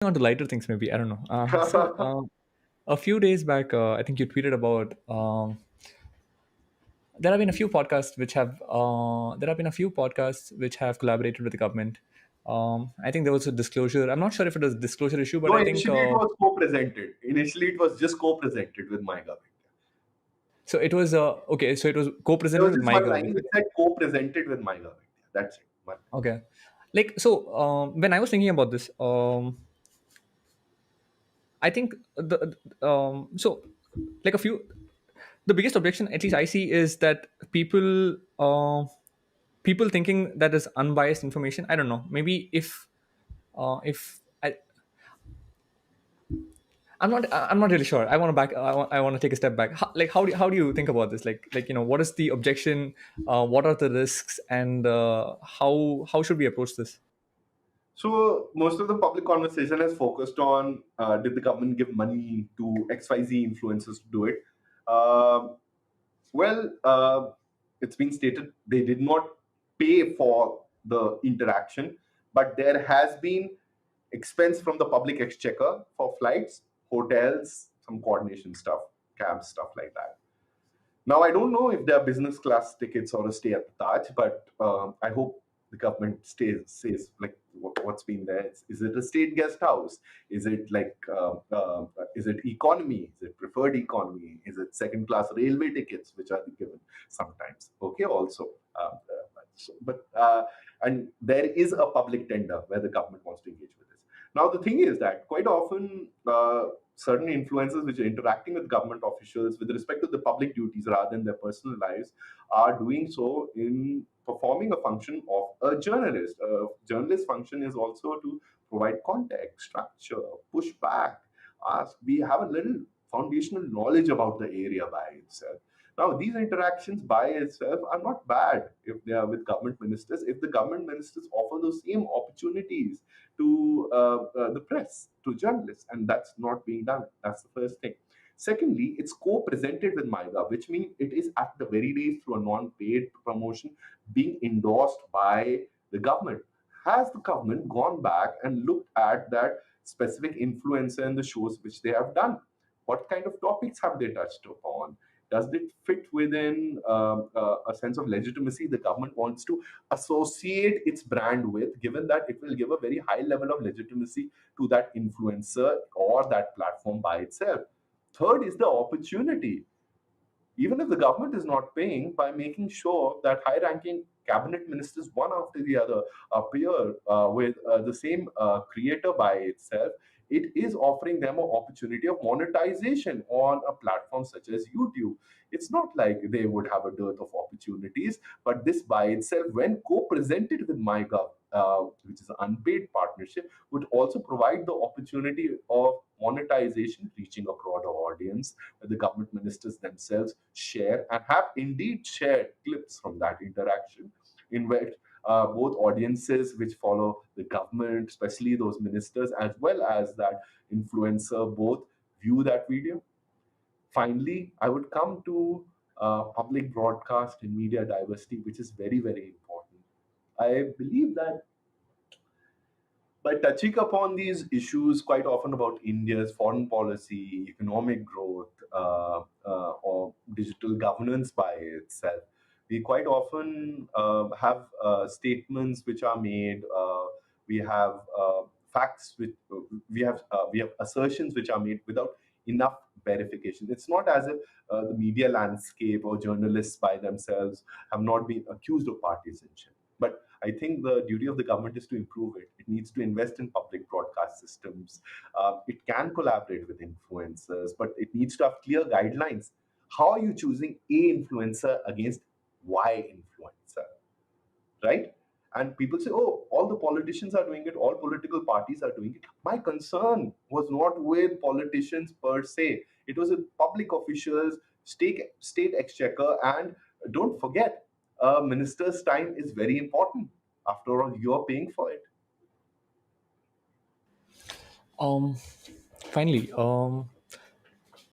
on to lighter things, maybe. I don't know. A few days back, I think you tweeted about there have been a few podcasts which have collaborated with the government. I think there was a disclosure. I'm not sure if it was a disclosure issue, but No, I think initially it was co-presented. Initially it was just co-presented with MyGov. so. It was okay. So it was There co-presented was with just one MyGov. line which said co-presented with MyGov. That's it. Okay, like so. When I was thinking about this, I think so like a few the biggest objection, at least I see, is that people thinking that is unbiased information. I don't know. Maybe if I'm not really sure. I want to I want to take a step back. How do you think about this? What is the objection? What are the risks? And how should we approach this? So most of the public conversation has focused on did the government give money to XYZ influencers to do it? Uh, well, it's been stated they did not pay for the interaction, but there has been expense from the public exchequer for flights, hotels, some coordination stuff, cabs, stuff like that. Now, I don't know if they're business class tickets or a stay at the Taj, but I hope the government says like what's been there. Is it a state guest house? Is it is it economy? Is it preferred economy? Is it second class railway tickets, which are given sometimes? Okay, also. And there is a public tender where the government wants to engage with this. Now, the thing is that quite often certain influencers which are interacting with government officials with respect to the public duties rather than their personal lives are doing so in performing a function of a journalist. A journalist function is also to provide context, structure, push back, ask. We have a little foundational knowledge about the area by itself. Now, these interactions by itself are not bad if they are with government ministers, if the government ministers offer those same opportunities to the press, to journalists, and that's not being done. That's the first thing. Secondly, it's co-presented with MyGov, which means it is at the very least through a non-paid promotion being endorsed by the government. Has the government gone back and looked at that specific influencer and the shows which they have done? What kind of topics have they touched upon? Does it fit within a sense of legitimacy the government wants to associate its brand with, given that it will give a very high level of legitimacy to that influencer or that platform by itself? Third is the opportunity. Even if the government is not paying, by making sure that high ranking cabinet ministers, one after the other, appear with the same creator by itself, it is offering them an opportunity of monetization on a platform such as YouTube. It's not like they would have a dearth of opportunities, but this by itself, when co-presented with MyGov, which is an unpaid partnership, would also provide the opportunity of monetization, reaching a broader audience, where the government ministers themselves share and have indeed shared clips from that interaction in which both audiences which follow the government, especially those ministers, as well as that influencer, both view that video. Finally, I would come to public broadcast and media diversity, which is very, very important. I believe that by touching upon these issues quite often about India's foreign policy, economic growth, or digital governance by itself, we quite often have statements which are made. We have facts which we have assertions which are made without enough verification. It's not as if the media landscape or journalists by themselves have not been accused of partisanship. But I think the duty of the government is to improve it. It needs to invest in public broadcast systems. It can collaborate with influencers, but it needs to have clear guidelines. How are you choosing A influencer against Y influencer, right? And people say, oh, all the politicians are doing it, all political parties are doing it. My concern was not with politicians per se, it was with public officials, state exchequer, and don't forget, a minister's time is very important. After all, you're paying for it. Um, Finally,